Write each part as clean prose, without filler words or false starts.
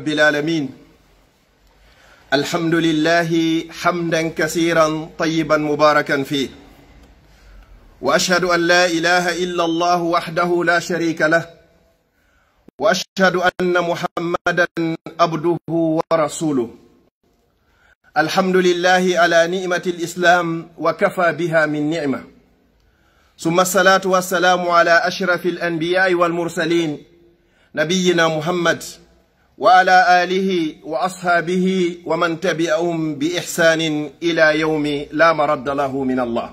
رب العالمين. الحمد لله حمدا كثيرا طيبا مباركا فيه، وأشهد أن لا إله إلا الله وحده لا شريك له، وأشهد أن محمدا عبده ورسوله. الحمد لله على نعمة الإسلام وكفى بها من نعمة، ثم الصلاة والسلام على أشرف الأنبياء والمرسلين نبينا محمد وعلى آله وأصحابه ومن تبعهم بإحسان إلى يوم لا مرد له من الله.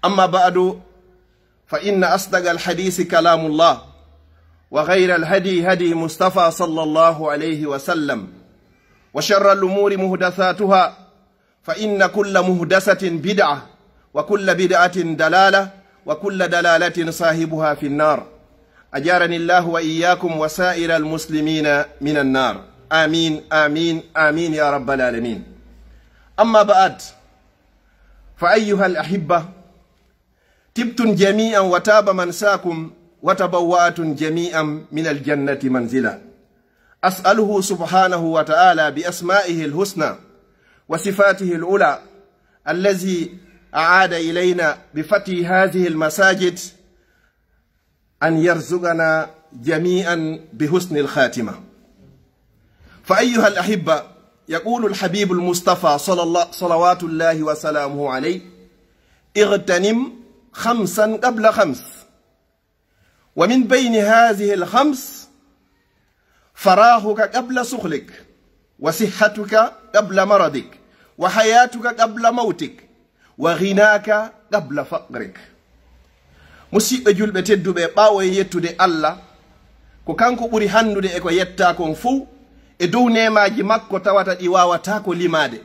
أما بعد، فإن أصدق الحديث كلام الله، وغير الهدي هدي مصطفى صلى الله عليه وسلم، وشر الأمور مهدثاتها، فإن كل مهدسة بدعة، وكل بدعة دلالة، وكل دلالة صاحبها في النار. أجارني الله وإياكم وسائر المسلمين من النار، آمين آمين آمين يا رب العالمين. أما بعد، فأيها الأحبة، تبتم جميعا وتاب منساكم، وتبوأتم جميعا من الجنة منزلا. أسأله سبحانه وتعالى بأسمائه الحسنى وصفاته العلى الذي أعاد إلينا بفتح هذه المساجد أن يرزقنا جميعا بحسن الخاتمة. فأيها الأحبة، يقول الحبيب المصطفى صلوات الله وسلامه عليه: اغتنم خمسا قبل خمس، ومن بين هذه الخمس فراغك قبل سخلك، وصحتك قبل مرضك، وحياتك قبل موتك، وغناك قبل فقرك. musidɓe julɓe tedduɓe, ɓaawo e yettude Allah ko kanko ɓuri handude e ko yetta kon fuu e dow nemaji makko tawata ɗi wawata ko limade.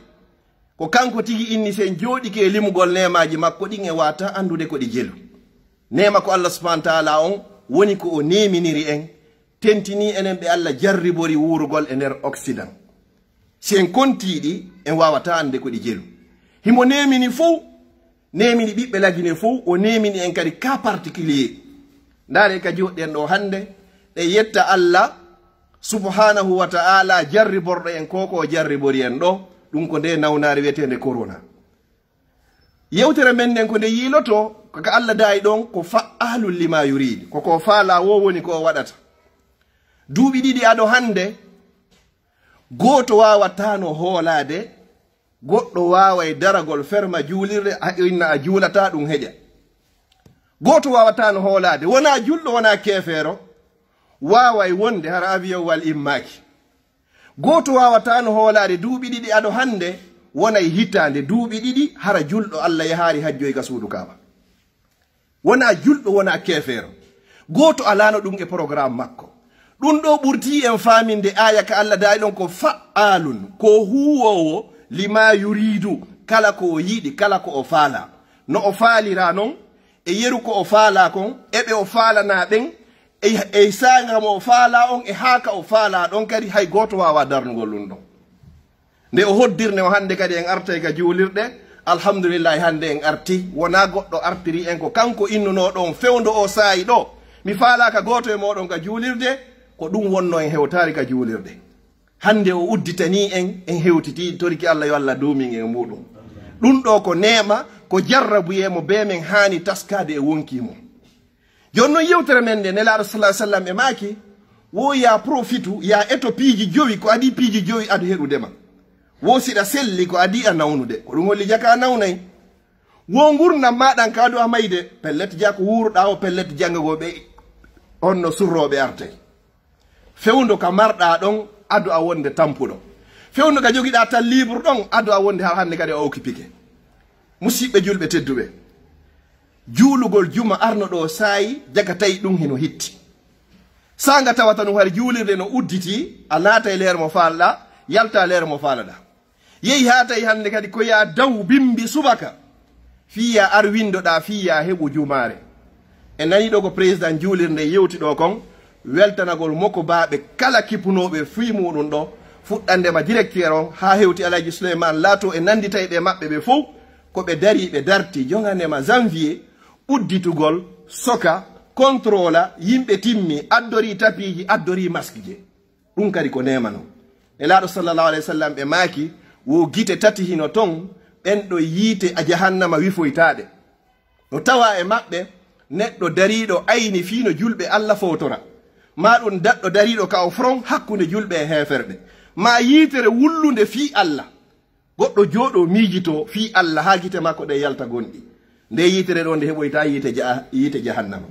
Ko kanko tigi inni sen jooɗike e limugol nemaji makko ɗin e wata andude ko ɗi jelu. Nema ko Allah subhanahu wa ta'ala on woni ko o neminiri en, tentini enen ɓe Allah jarribori wurugol e nder Occident. Sen kontiɗi en wawata ande ko ɗi jelu. Himo nemini fuu, nemini ɓiɓɓe lagine fuu, o nemini en kadi ka particulier. Ndaare ka joɗɗen ɗo hande ɗe yetta Allah subhanahu wa ta'ala jarriborɗo en koko jarribori en ɗo, ɗum ko nde nawnare wiyetende corona. Yewtere men nden ko nde yiloto koko Allah dayi ɗon ko fa'alul lima yurid, koko faala wo woni ko waɗata. Duuɓi ɗiɗi aɗo hande, goto wawatano hoolade, goɗɗo waway daragol ferma juulirde inna a juulata ɗum heƴa. Goto wawatano hoolade, wona julɗo wona kefeero, waway wonde hara avion wal immaki. Goto wawatano hoolade, duuɓi ɗiɗi aɗo hande wonay hitande, duuɓi ɗiɗi hara julɗo Allah yahaari hajjoy ga suudu Kaaba. Wona julɗo wona kefeero, goto alano ɗum e programme makko. ɗum ɗo ɓurti en faminde aya ka Allah dayi ɗon ko fa'alun, ko huwowo lima yuridu, kala ko o yiɗi, kala ko o faala. No o faalira non e yeru ko o faala kon, eɓe o faalana ɓen e sangamo o faala on, e haaka o faala ɗon kadi hay goto wawa darnugol ɗum ɗon. Nde o hoddirne o hande kadi en artay ka juulirɗe, alhamdulillahi hande en arti, wona goɗɗo artiri en ko kanko innuno ɗon fewndo o saayi ɗo, mi faalaka goto e moɗon ka juulirde, ko ɗum wonno en hewtari ka juulirde. Hande o udditani en hewtiti, toriki Allah yo Allah dumin en muɗum. Ɗum ɗo ko nema, ko jarrabuyemo be men hani taskade e wonkimo. Jonno yewtere men nde nelaɗo sallallahu alaihi wasallam e maki, wo ya profitu, ya eto piiji jowi, ko adi piiji jowi adu heɗudema. Wo siɗa selli ko adi a nawnude, ko ɗum holli jaka nawnayi. Wo gurnam maɗan ka adu a mayde, pellet jako wuruɗa o pellet jangagoɓe onno surroɓe arte. Fewndo ka marɗa ɗon adu a wonde tampuɗo. Fewndo ka jogiɗa tan libre ɗon adu a wonde har hande kadi a occupike. Musidɓe julɓe tedduɓe, juulugol juma arno ɗo saayi jaga tawi ɗum hino hitti. Sanga tawata no har juulirde no udditi, a naata e leer mo falɗa, yalta leer mo falaɗa. Yehi ha tawi hande kadi ko ya daw bimbi subaka, fiya ar windoɗa, fiya heɓu jumare. E nani ɗo ko président juulirde yewti ɗo kon, weltanagol moko baɓe kala kippunoɓe fi muɗum ɗo, fuɗɗandema directeur on ha hewti Alaji Souleymane Lato e nanditayɓe maɓɓe ɓe fof, koɓe dari ɓe darti jongandema janvier, udditugol soka contrôla, yimɓe timmi, addori tapiji, addori masque je. ɗum kadi ko nemano nelaɗo sallallahu alayhi wa sallam ɓe maaki wo gite tati hino ton ɓenɗo yiite a jahannama wifoytaɗe no tawa e maɓɓe neɗɗo dariɗo ayni fiino julɓe Allah fotora ma ɗum daɗɗo dariɗo ka o fron hakkunde julɓe e heferɓe ma yiitere wullude fi Allah goɗɗo jooɗo miijito fi Allah ha gite makko ɗe yalta gonɗi nde yiitere ɗo nde heɓoyta yiite jahannama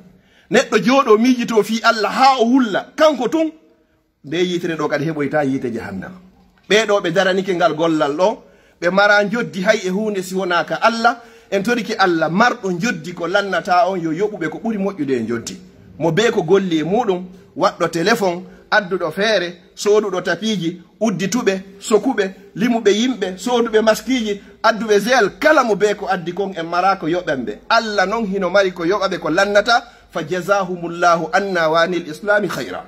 neɗɗo jooɗo miijito fi Allah ha o wulla kanko tun nde yiitere ɗo kadi heɓoyta yiite jahannama ɓeɗo ɓe daranike ngal gollal ɗo ɓe mara joddi hay e hunde si wona ka Allah en toriki Allah marɗo joddi ko lannata on yo yoɓuɓe ko ɓuri moƴƴude e joddi mo be ko golli e muɗum waɗɗo téléphone adduɗo feere sooduɗo tapiji uddituɓe sokuɓe limuɓe yimɓe sooduɓe maskiji adduɓe zel kala mo be ko addi kon en mara ko yoɓanɓe Allah non hino mari ko yoɓaɓe ko lannata fa jazahumullahu anna wanil islami hayra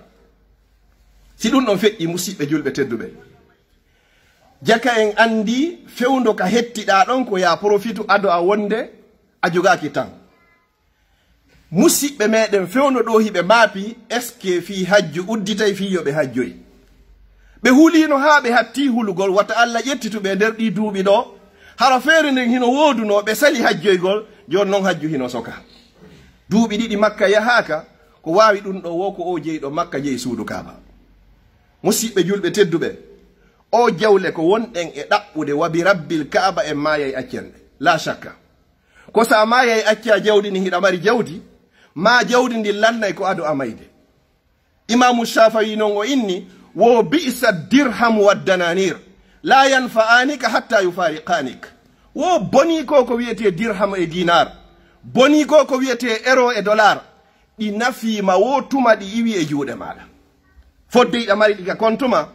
si ɗum ɗon feƴƴi musidɓe julɓe tedduɓe jaka en andi fewndo ka hettiɗa ɗon ko ya profitu ado a wonde a jogaki tan musidɓe meɗen fewno ɗo hiɓe maapi est ce que fi hajju udditay fi yoɓe hajjoyi ɓe hulino ha ɓe hatti hulugol wata Allah ƴettituɓe nder ɗi duuɓi ɗo hara feere nden hino woduno ɓe sali hajjoygol joni noon hajju hino soka duuɓi ɗiɗi makka yahaka ko wawi ɗum ɗo wo ko o jeeyiɗo makka jeeyi suudu kaaba musidɓe julɓe tedduɓe o jawle ko wonɗen e ɗaɓɓude wabi rabbil kaaba en mayay accenɗe la shakka ko sa mayay acca jawdi ni hiɗa mari jawdi ma jawdi ndi lannay ko ado amayde imamu shafayi noon o inni wo bi'sa dirham waddananir la yanfa'anika hatta yufariqanik wo boni ko wiyete dirham e dinar boni ko wiyete euro e dollar ɗi nafima wo tuma ɗi iwi e juuɗe maɗa fodde iɗa mari ɗi ka kontuma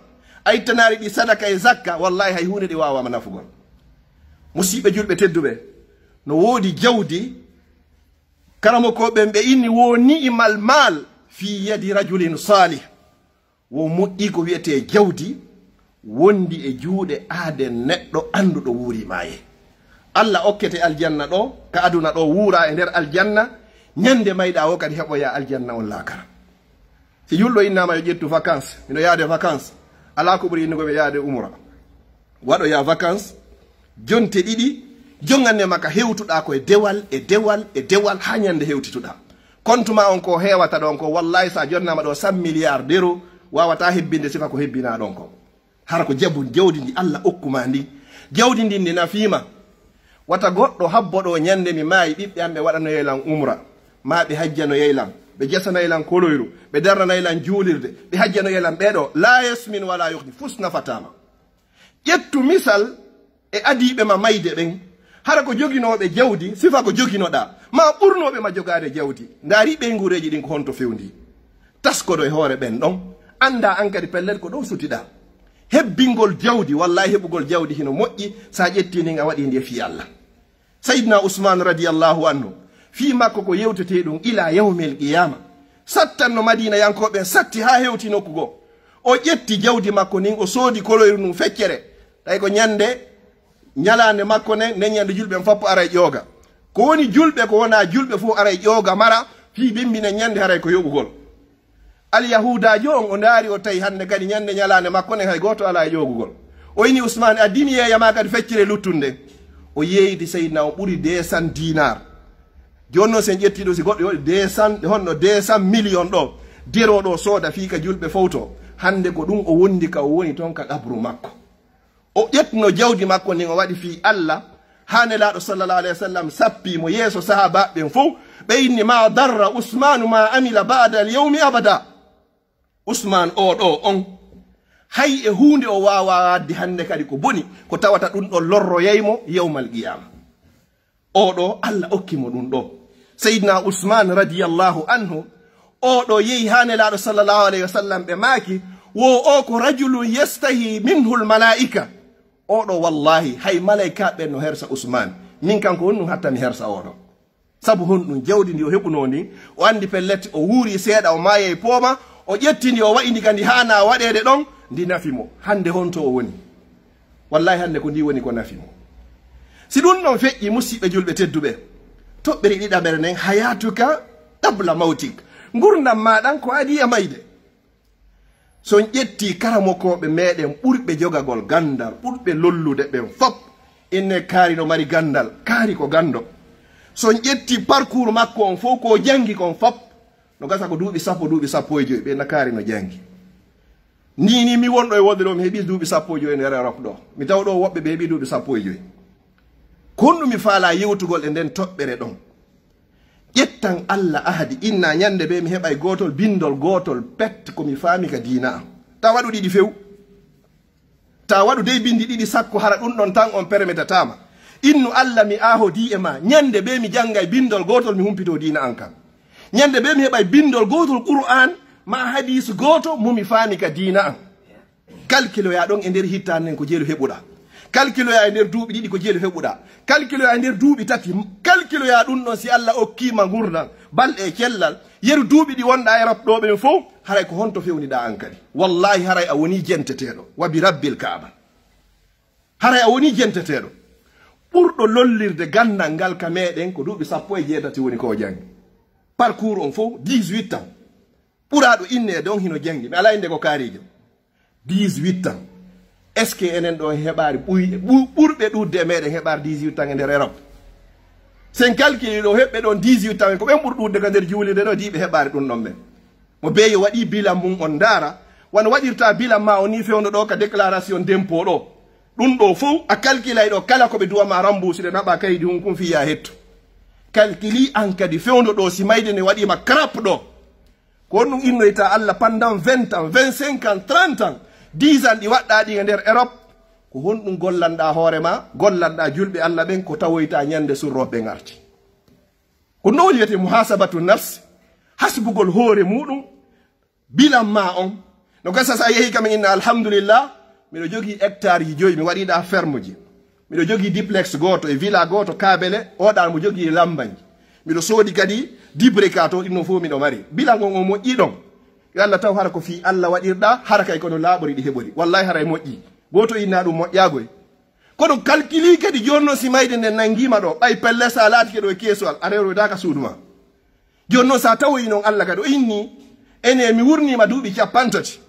a ittanari ɗi sadaka e zakka wallahi hay hunde ɗi wawama nafugol musidɓe julɓe tedduɓe no woodi jawdi karamo ko ɓen ɓe inni wo ni'imal mal fi yadi rajulin salih wo moƴƴi ko wiyete jawdi wondi e juuɗe aaden neɗɗo anduɗo wuuri maye Allah okkete aljanna ɗo ka aduna ɗo wuura e nder aljanna ñande mayɗa o kadi heɓoya aljanna on laakara si julɗo innama yo ƴettu vacance mino yaade vacance ala ko ɓuri innugo ɓe yaade umra waɗoya vacance jonte ɗiɗi jonganne maka hewtuɗa koye dewal e dewal e dewal ha ñande hewtituɗa compte ma on ko hewata ɗon ko wallahi sa jonnama ɗo 100 milliard d'euro wawata hebbinde sifa ko hebbina ɗon ko hara ko jabu jawdi ndi Allah okkuma ndi jawdi ndi ndi nafima wata goɗɗo habboɗo ñande mi maayi ɓiɓɓe am ɓe waɗano yeylan umra ma ɓe hajjano yeylan ɓe jesano yeylan koloyru ɓe darnano yeylan juulirde ɓe hajjano yeylan ɓeɗo la yasmin wala yuhni fus nafatama ƴettu misal e adiɓe ma mayde ɓen hara ko joginoɓe jawdi sifa ko joginoɗa ma ɓurnoɓe ma jogade jawdi ndaari ɓe ngureji ɗin ko honto fewndi taskoɗo e hoore ɓen ɗon anda an kadi pellet ko ɗon sutiɗa hebbingol jawdi wallahi heɓugol jawdi hino moƴƴi sa ƴettini a waɗi ndi fi Allah sayyidina usman radiyallahu anhu fi makko ko yewtete ɗum ila yawmil qiyama sattanno madina yankoɓen satti ha hewti nokkugo o ƴetti jawdi makko nin o soodi koloyru num feccere tawi ko ñande ñalande makko nen ñande julɓe fappo ara e ƴooga ko woni julɓe ko wona julɓe fof ara e ƴooga mara fi bimbine ñande haray ko yoɓugol alyahudajo on o ndaari o tawi hande kadi ñande ñalande makko nen hay goto ala e ƴoogugol o ini ousmane a dini yeeyama kadi feccire luttunde o yeeydi seydna o ɓuri 200 dinar joni noon sen ƴettiɗo si goɗɗo yoɗi 200 honno 200 million ɗo deroɗo sooda fii ka julɓe fowto hande ko ɗum o wondi ka o woni toon ka ɗabru makko o ƴetno jawdi makko ndin o waɗi fii Allah ha nelaɗo sallallah alayhi wa sallam sappimo yeeso sahabaɓen fof ɓe inni ma darra usmanu ma amila bada al yawmi abada usman o ɗo on hay e hunde o wawa wadde hande kadi ko boni ko tawata ɗum ɗo lorroyaymo yawmal qiyama o ɗo Allah okkimo ɗum ɗo seydna usman radiyallahu anhu o ɗo yehi ha nelaɗo sallallahu alayhi wa sallam ɓe maaki wo o ko rajulun yastahi minhu l malaika o ɗo wallahi hay malaika ɓen no hersa usman min kanko honɗum hatta mi hersa oɗo sabu honɗum jawdi ndi o heɓuno ndi o andi pellette o wuuri seeɗa o maayay pooma o ƴettindi o wayindi kandi hana waɗede ɗon ndi nafimo hande honto o woni wallahi hande ko ndi woni ko nafimo si ɗum ɗon feƴƴi musidɓe julɓe tedduɓe toɓɓere ɗiɗaɓere nden hayatuka ɗabla mawtik gurdam maɗan ko adi e mayde son ƴetti karamokoɓe meɗen ɓurɓe jogagol gandal ɓurɓe lollude ɓen fop inne kaari no mari gandal kaari ko gando son ƴetti parcours makko on fof ko jangi kon fop no gasa ko duuɓi 15 ɓe nakaari no jangi ni mi wonɗo e wonde ɗo mi heeɓi duuɓi 15 nder Europe ɗo mi taw ɗo woɓɓe ɓe heeɓi duuɓi 15 kon ɗum mi faala yewtugol e nden toɓɓere ɗon ƴettan Allah ahadi inna ñande ɓe mi heɓay gotol bindol gotol pet komi faami ka diina am ta waɗu ɗiɗi few ta waɗu dey bindi ɗiɗi sakko hara ɗum ɗon tan on permetatama innu Allah mi ahodi e ma ñande ɓe mi janggay bindol gotol mi humpito diina an kam ñande ɓe mi heɓay bindol gotol Qur'an ma hadis goto momi faami ka diina an calculoya ɗon e nder hittane nden ko jeelu heɓuɗa calculoya e nder duuɓi ɗiɗi ko jeelu heɓuɗa calculoya e nder duuɓi tati calculoya ɗum ɗon si Allah okkima gurdam balɗe cellal yeru duuɓi ɗi wonɗa Europe ɗo ɓen fof haray ko honto fewniɗa an kadi wallahi haray a woni jenteteɗo wabi rabbil kaaba haray a woni jenteteɗo ɓurɗo lollirde gandal ngal ka meɗen ko duuɓi 18 woni ko jangi parcours on fof 18 ans ɓuraɗo inne don hino jangi mi ala inde ko kaarijo 18 ans est ce que enen ɗo heɓari ɓurɓe ɗudde e meɗen heɓari 18 ans e nder Europe sen calcule ɗo heɓɓe ɗon 18 ans ko ɓen ɓuri ɗudde ka nder juulide ɗo diɓe heɓari ɗum ɗon ɓen mo beyo waɗi bilan mum on daara wano waɗirta bilan ma o ni fewno ɗo ka déclaration d'impôt ɗo ɗum ɗo fof a calculay ɗo kala koɓe duwama remboursé naɓa kayidi hum kum fiya hetto calculi an kadi fewno ɗo si mayde ne waɗima crap ɗo ko on ɗum innoyta Allah pendant 20 ans 25 ans 30 ans 10 ans ɗi waɗɗa ɗi e nder Europe ko honɗum gollanɗa hoorema gollanɗa julɓe Allah ɓen ko tawoyta ñande surroɓe garti ko noon wiyete muhasabatu nafs hasbugol hoore muɗum bilan ma on no gasa sa yeehi kam inna alhamdulillah miɗo jogui hectare ji 5 mi waɗiɗa ferme ji miɗo jogui duplex goto e villa goto Kabele oɗan mo jogui lambaji miɗo soodi kadi dibreka to ɗinno fof miɗo mari bilan on o moƴƴi ɗon yo Allah taw hara ko fi Allah waɗirɗa hara kay kono laaɓori ɗi heɓori wallahi haray moƴƴi goto inna ɗum moƴƴagoy kono calculi kadi jonno si mayde nde nanguima ɗo ɓay pelle sa laatike ɗo e keesuwal a rewroydaka suudu ma jonno sa tawoyi noon Allah kadi o inni ene mi wurnima duuɓi 50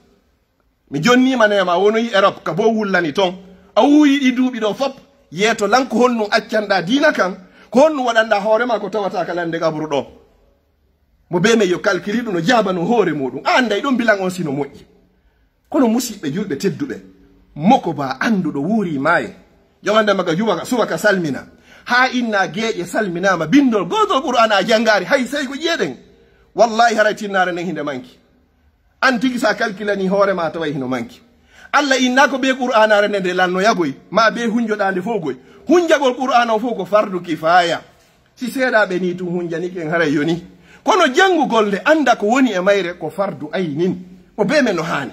mi jonnima nema wonoyi Europe ka bo wullani ton a wuuyi ɗi duuɓi ɗo fop yeeto lanko honnu accanɗa diina kan ko honnu waɗanɗa hoorema ko tawata ka lande kabru ɗo mo be me yo calculi ɗum no jabano hoore muɗum anday ɗon bilan on sino moƴƴi kono musidɓe julɓe tedduɓe moko ba anduɗo wuuri maaye jogande maga jubaka subaka salmina ha inna geeƴe salminama bindol gotol Qur'an a janngari hay sey ko ƴeeɗen wallahi haray tinnare nden hinde manki an tigi sa calculani hoorema taway hino manki Allah inna ko be Qur'anare nde nde lannoyagoy ma be hunjoɗande fof goy hunjagol Qur'an o fof ko fardu kifaya si seeɗaɓe ni tum hunjaniken haray yoni kono janngugol nde anda ko woni e mayre ko fardu aynin o be men no haani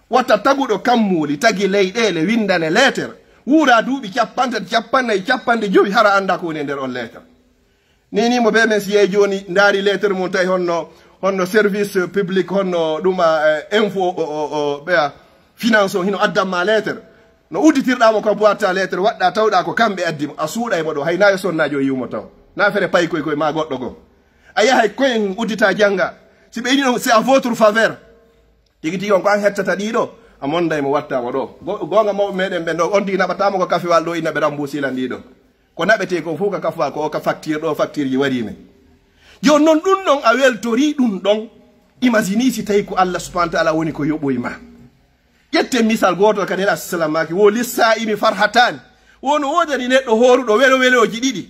watta taguɗo kammuuli tagi leyɗele windane lettere wuura duuɓi 50 hara anda ko woni e nder on lettere ni mo be men si yehi joni ndaari lettere mum tawi honno service public honno ɗuma info ɓeya finance o hino addanma lettere no udditirɗamo ko boitta lettere waɗɗa tawɗa ko kamɓe addimo a suuɗaymo ɗo hay nayo sonnajo yiwmo taw na fere payi koye ma goɗɗo goo a yahay koyen uddita jangga si ɓe yiɗino c'est à votre faveur tigi tigi on ko an hettata ɗiɗo a mondaymo wattama ɗo gonga mawɓe meɗen ɓen ɗo on tigi naɓatama ko kafewal ɗo inna ɓe rembousilan ɗiɗo ko naɓete ko fof ka kafewal ko ka facture ɗo facture ji warime joni noon ɗum ɗon a weltori ɗum ɗon imagine si tawi ko Allah subahana taala woni ko yoɓoyma ƴette misal gotol kadi heɗa salamaki wo lissa'imi farhatani wono wodani neɗɗo horuɗo welo weloji ɗiɗi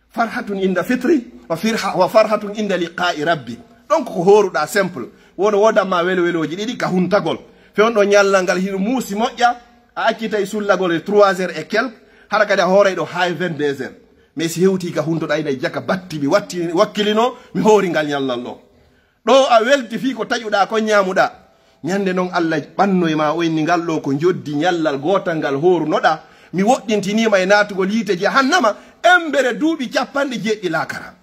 farhatun inda fitri wa farhatun inda liqa'i rabbi donc ko horuɗa simple wono wodanma welo weloji ɗiɗi ka huntagol fewno ñallal ngal hino muusi moƴƴa a accitay sullagol e 3 heures et quelque hara kadi a hooray ɗo ha 22 heures mais si hewti ka huntoɗa ina jaka batti mi wakkilino mi hoori ngal ñallal ɗo a welti fi ko taƴuɗa ko ñamuɗa ñande noon Allah ɓannoye ma o inni ngal ɗo ko joddi ñallal gotal ngal horunoɗa mi woɗɗintinima e natugol yiite jahannama embere duuɓi 90 lakara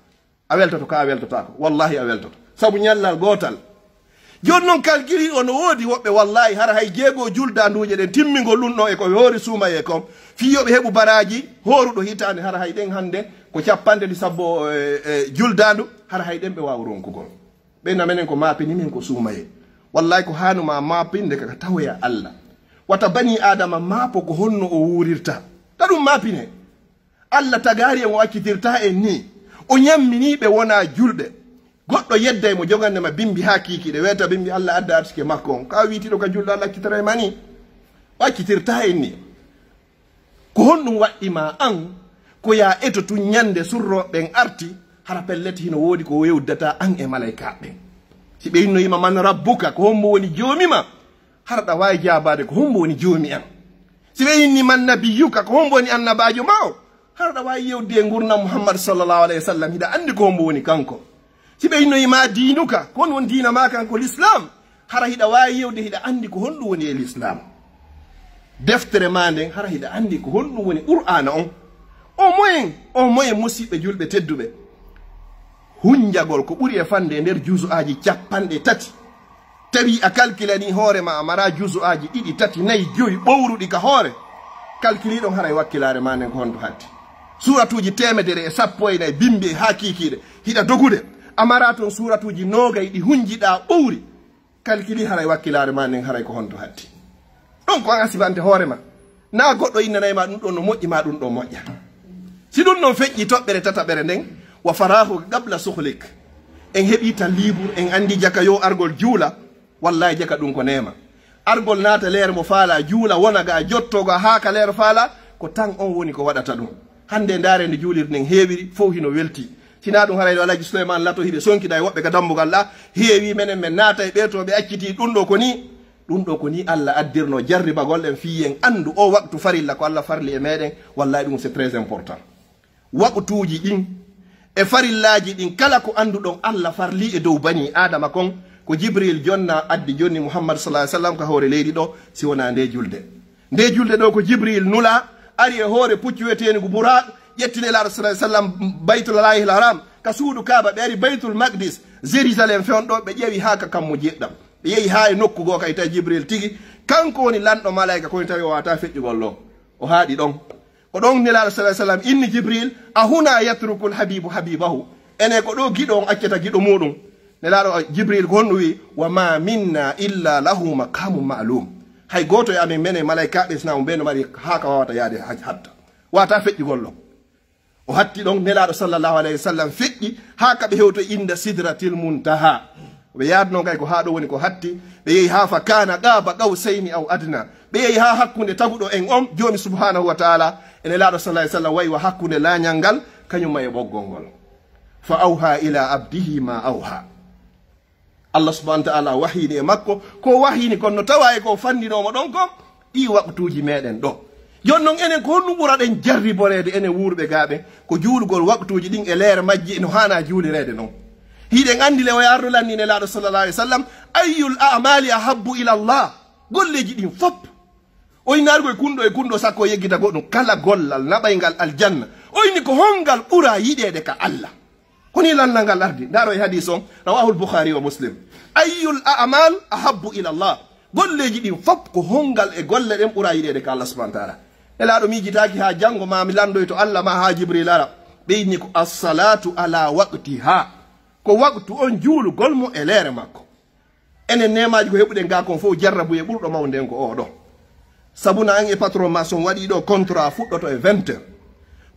a weltoto ka a weltotako wallahi a weltoto saabu ñallal gotal joni noon calculi ono woodi woɓɓe wallahi hara hay jeego juldanduji ɗen timmingol ɗum ɗo e koɓe hoori suumaye kom fiyoɓe heɓu baraji horuɗo hitande hara hay ɗen hande ko 90 juldandu hara hay ɗen ɓe wawa ronkugol ɓenna menen ko mapini min ko suumaye wallahi ko hanuma mapinde kaka tawoya Allah wata bani adama mapo ko honno o wurirta taɗum mapine Allah tagari en o accitirta en ni o ñammini ɓe wona julɓe goɗɗo yedda mo jogandema bimbi ha kikiɗe weta bimbi Allah adda artike makko on ka witiɗo ka julɗo Allah accitara e mani o accitirta en ni ko honɗum waɗɗima an ko ya eto tun ñande surroɓen arti hara pellete hino woodi ko yewdata an e malaikaɓe si ɓe yinnoyima man rabbuka ko hombo woni joomima harɗa wawi jabade ko hombo woni joomi an si ɓe yinni man nabiyuka ko hombo woni annabajo ma o harɗa wawi yewdi e gurdam muhammad sallllahu alayhi wa sallam hiɗa andi ko hombo woni kanko si ɓe yinnoyima diinuka ko hon won diina ma kanko l'islam hara hiɗa wawi yewde hiɗa andi ko honɗum woni e l'islam deftere ma nden hara hiɗa andi ko honɗum woni qur'ana on o moyen musidɓe julɓe tedduɓe hunjagol ko ɓuri e fande e nder juusu aji 30 tawi a calculani hoorema a mara juusu aji 2 3 4 5 ɓowruɗi ka hoore calculi ɗon haray wakkilare ma nden ko honto hatti suratuji 114 bimbi ha kikiɗe hiɗa dogude a mara toon suratuji 20 ɗi hunjiɗa ɓowri calculi haray wakkilare ma nden haray ko honto hatti ɗon ko an asibante hoorema na goɗɗo innanayma ɗum ɗon no moƴƴi ma ɗum ɗo moƴƴa si ɗum ɗon feƴƴi toɓɓere tataɓere nden wa farahu qabla suhlik en heɓi tan libre en andi jaka yo argol juula wallahi jaka ɗum ko nema argol naata leere mo faala juula wona ga jottoga ha ka leere faala ko tan on woni ko waɗata ɗum hande ndaare nde juulirɗen heewiri fof hino welti sina ɗum harayɗo alaji souleymane lato hiɓe sonkiɗa e woɓɓe ka dambugal ɗa heewi menen men naata e ɓeetoɓe acciti ɗum ɗo ko ni Allah addirno jarribagol en fiyen andu o waktu farilla ko Allah farli e meɗen wallahi ɗum c'est très important waktuji ɗin e farillaji ɗin kala ko anduɗon Allah farli e dow bani adama kon ko jibril jonna addi jonni muhammad sallallahu alaihi wasallam ko hoore leydi ɗo si wona nde julde ɗo ko jibril nula ari e hoore puccu weteni ko buraɗ ƴettine laaɗo sallallahu alaihi wasallam baytullahi l haram ka suudu kaaba ɓe ari baytul maqdis jérusalem fewɗo ɓe ƴeewi ha ka kammo jeɗɗam ɓe yehi ha e nokku go kay tawi jibril tigi kanko woni lanɗo malayika koni tawi o wata feƴƴugol ɗo o haaɗi ɗon ko ɗon nelaɗo sa sallam inni jibril a huna yatrukul habibu habibahu ene ko ɗo giɗo on accata giɗo muɗum nelaɗo jibril ko honɗum wi wa ma minna illa lahu maqamu ma'lum hay goto e amin mene malayikaɓe sinamo ɓeno mari ha ka wawata yaade hatta wata feƴƴugol ɗon o hatti ɗon nelaɗo sallllahu alayhi wa sallam feƴƴi ha kaɓe hewto inda sidratil muntaha ɓe yadno kay ko ha ɗo woni ko hatti ɓe yehi ha fa kana qaba qawsayni aw adna ɓe yehi ha hakkude taguɗo en on joni subhanahu wa taala ene laaɗo sallah sallam wayi wa hakkude lañal ngal kañumma e ɓoggol ngol fa awha ila abdihi ma awha Allah subhanahu wa taala wahini e makko ko wahini kono tawa e ko fandinomo ɗon ko ɗi waktuji meɗen ɗo jon noon enen ko honɗum ɓuraɗen jarriborede enen wuurɓe gaaɓe ko juulugol waktuji ɗin e leere majji no hana juulirede noon hiɗen andi le o yardo lannine laaɗo sallallah alih w sallam ayyul amali ahabbu ila llah golleji ɗin fop o innargo e kunɗo sakko yeggita goɗɗum kala gollal naɓaygal aljanna o inni ko hongal ɓura yiɗede ka Allah koni lannal ngal ardi ndaro e hadis on rawahul boukhari wa muslim ayyul amal ahabbu ila llah golleji ɗin fop ko hongal e golle ɗen ɓura yiɗede ka Allah subahana taala e laaɗo miijitaki ha janggo mami landoy to Allah ma ha jibril ara ɓe inni ko assalatu ala waqtiha ko waktu on juulugol mo e leere makko enen nemaji ko heɓuɗen ga kon fof jarrabuye ɓurɗo mawden ko oɗo sabuna an e patron ma son waɗi ɗo contrat fuɗɗoto e 20 heures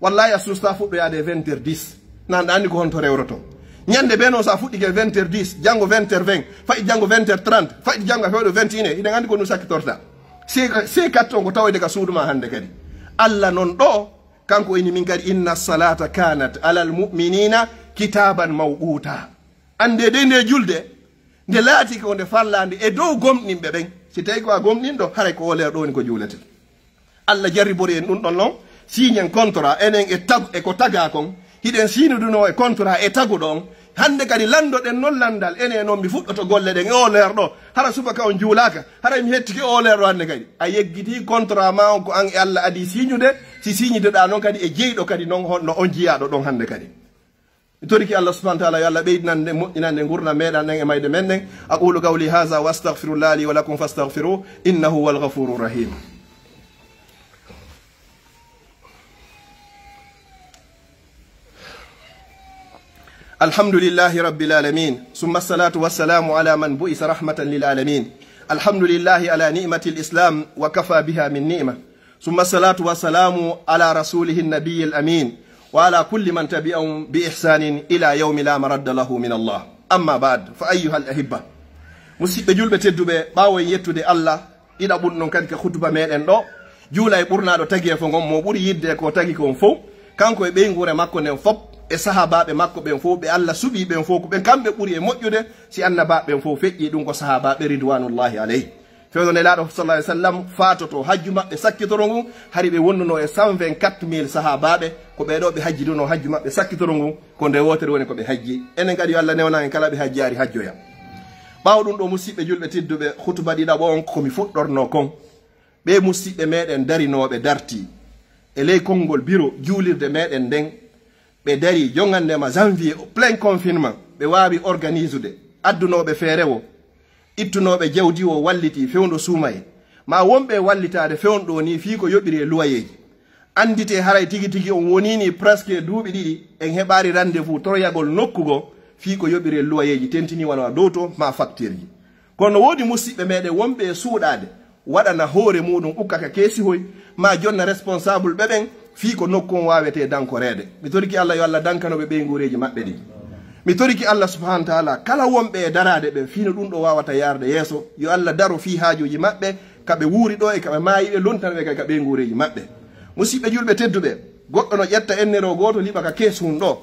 wallahi a susta fuɗɗoyade e 20 heures 10 nanɗa andi ko honto rewroto ñande ɓe noon sa fuɗɗike 20 heures 10 janggo 20 heures 20 fayi janggo 20 heures 30 fayi janggo a fewɗo 21 hiɗen andi ko ɗum sakkitorta se katton ko tawoyde ka suuduma hande kadi Allah non ɗo kanko ini min kadi inna salata kanat alal muminina kitaban mawquta ande de nde julde nde laati ko nde fallande e dow gomɗinɓe ɓen si tawi ko a gomɗinɗo haray ko oleer ɗo woni ko juulete Allah jarribori en ɗum ɗon noon signen contrat enen e ko taga kon hiɗen sinuduno e contrat e taguɗo on hande kadi landoɗen noon landal ene noon mi fuɗɗoto golle ɗen e oleer ɗo hara subaka on juulaka haray mi hettike oleer ɗo hande kadi a yeggiti contrat ma on ko an e Allah adi signude si signudeɗa noon kadi e jeyɗo kadi noon honno on jiyaɗo ɗon hande kadi toriki Allah subhanahu wa ta'ala yo Allah ɓeydinande moƴƴinande gurna meɗan nen e mayde men nen aqulu qawli hadha wa astaghfirullah li wa lakum fastaghfiruh innahu huwal ghafurur rahim الحمد لله رب العالمين ثم الصلاة والسلام على من بئس رحمة للعالمين. الحمد لله على نعمة الإسلام وكفى بها من نعمة. ثم الصلاة والسلام على رسوله النبي الأمين وعلى كل من تبعهم بإحسان إلى يوم لا مرد له من الله. أما بعد فأيها الأحبة musidɓe julɓe tedduɓe ɓawo yettude Allah ɗiɗa ɓurɗon kadi ka khutba meɗen ɗo juula e ɓurnaɗo tagi e fo gon mo ɓuri yidde ko tagi kon fof kanko e ɓeygure makko nden fop e sahabaɓe makko ɓen fof ɓe Allah suɓi ɓen fof ko ɓen kamɓe ɓuri e moƴƴude si annabaɓe ɓen fof feƴƴi ɗum ko sahabaɓe ridwanullahi alayhi. fewno nelaɗo sallallahu alaihi wasallam fatoto hajju maɓɓe sakkitoro ngu hari ɓe wonnuno e 124 000 sahabaɓe ko ɓeɗo ɓe hajjiduno hajju maɓɓe sakkitoro ngu ko nde wotere woni ko ɓe hajji. enen kadi yo Allah newna en kala ɓe hajji ari hajjoya. ɓawo ɗum ɗo musidɓe julɓe tedduɓe khutba ɗiɗaɓo on komi fuɗɗorno kon ɓe musidɓe meɗen darinoɓe darti e ley konngol biro juulirde meɗen nden ɓe dari jongandema janvier plein confinement ɓe wawi organisude addunoɓe feerewo ittunoɓe jawdi o walliti fewndo suumaye ma wonɓe wallitade fewnɗo ni fii ko yoɓiri e luwayeji andite haray tigi tigi on wonini presque duuɓi ɗiɗi en heɓari rendez-vous toroyagol nokkugo fii ko yoɓiri e luwayeji tentini wona dow to ma facture ji. kono woodi musidɓe meɗen wonɓe e suuɗade waɗana hoore muɗum ukkaka keesihoy ma jonna responsable ɓeɓen fii ko nokku on wawete dankorede. mi toriki Allah yo Allah dankanoɓe ɓeygureji maɓɓe ɗi. mi toriki Allah subhanahu wa taala kala wonɓe e darade ɓen fiino ɗum ɗo wawata yarde yeeso yo Allah daro fii haajuji maɓɓe kaɓe wuuri ɗo e kaɓe maayi ɓe lontanaɓe kay ka ɓeygureji maɓɓe. musidɓe julɓe tedduɓe goɗɗo no ƴetta ennero goto liɓa ka keesum ɗo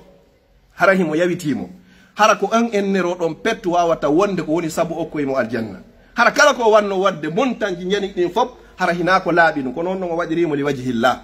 hara himo yawitimo hara ko an ennero ɗon pettu wawata wonde ko woni sabu okkoyemo aljanna. hara kala ko wanno wadde montanji jani ɗin fop hara hina ko laaɓi ɗum ko noon ɗon o waɗirimo li wajihillah.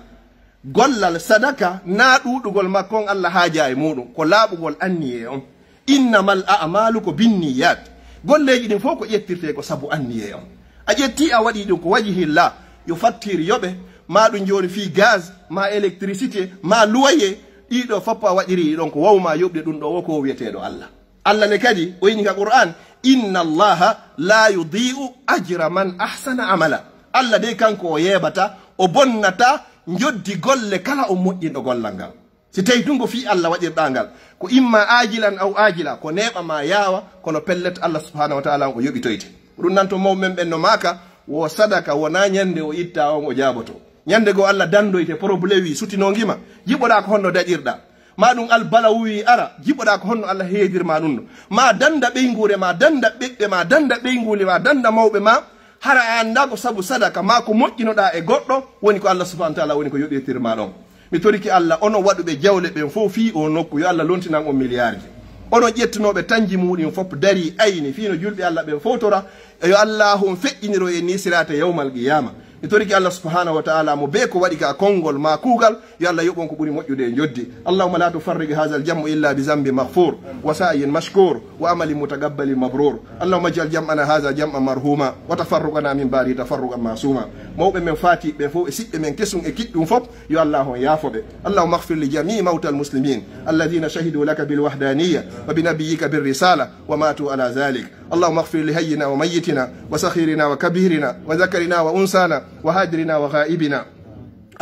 gollal sadaka na ɗuɗugol makko on Allah haaja e muɗum ko laaɓugol anniye on. innamal a'malu ko binniyat. golleji ɗin fof ko ƴettirte ko sabu anniye on. a ƴetti a waɗi ɗum ko wajihillah yo fattir yoɓe ma ɗum joni fi gaz ma électricité ma loyer ɗiɗo fop a waɗiri ɗon ko wawma yoɓde ɗum ɗo woko wiyeteɗo Allah. Allah ne kadi o yini ka Qur'an inna allaha la yudi'u ajra man ahsana amala. Allah de kanko o yeɓata o bonnata joddi golle kala o moƴƴinɗo gollal ngal. si tawi ɗum ko fi Allah waɗirɗa ngal ko imma ajilan aw ajila ko neɓama yawa kono pellet Allah subhanahu wa taala o yoɓitoyte. ɗum nanto mawɓe men ɓen no maka wo sadaka wona ñande o itta on o jaboto. ñande go Allah dandoyte probléme wi sutinogima jiɓoɗa ko honno daƴirɗa ma ɗum albala wi ara jiɓoɗa ko honno Allah heedirma ɗum ɗo ma danda ɓeygure ma danda ɓeɓɓe ma danda ɓeygule ma danda mawɓe ma hara a anda ko sabu sadaka ma ko moƴƴinoɗa e goɗɗo woni ko Allah subhanahu wa taala woni ko yoɓirtirma ɗon. mi toriki Allah onon waɗuɓe jawle ɓen fof fi o nokku yo Allah lontinan on milliard ji. onon ƴettunoɓe tanji muɗum fof dari ayni fino julɓe Allah ɓen fowtora yo Allah on feƴƴiniro e ni sirate yawmal qiyama. mi toriki Allah subhanahu wa ta'ala mo be ko waɗi ka konngol ma kuugal yo Allah yoɓon ko ɓuri moƴƴude e joddi. allahumma la tufarrig hadha aljamu illa bi zambi maghfur wa sa'yin mashkur wa amalin mutaqabbalin mabrur. allahumma ij'al jam'ana hadha jam'an marhuma wa tafarruqana min ba'di tafarruqan masuma. mawɓe men faati ɓe fof e siɓɓe men kesum e kiɗɗum fof yo Allah on yaafoɓe. allahumma ighfir li jami'i mawta almuslimin alladhina shahidu laka bil wahdaniyya wa bi nabiyyika bir risala wa matu ala dhalik. اللهم اغفر لهينا وميتنا وصغيرنا وكبيرنا وذكرنا وأنثانا وهاجرنا وغائبنا.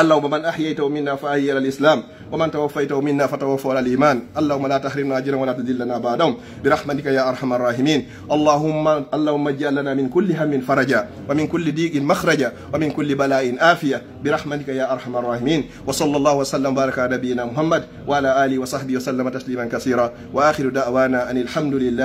اللهم من أحييته منا فأحيي على الإسلام ومن توفيته منا فتوفى على الإيمان. اللهم لا تحرمنا أجرا ولا تذلنا بعدهم برحمتك يا أرحم الراحمين. اللهم اجعل لنا من كل هم فرجا ومن كل ضيق مخرجا ومن كل بلاء آفية برحمتك يا أرحم الراحمين. وصلى الله وسلم وبارك على نبينا محمد وعلى آله وصحبه وسلم تسليما كثيرا وآخر دعوانا أن الحمد لله.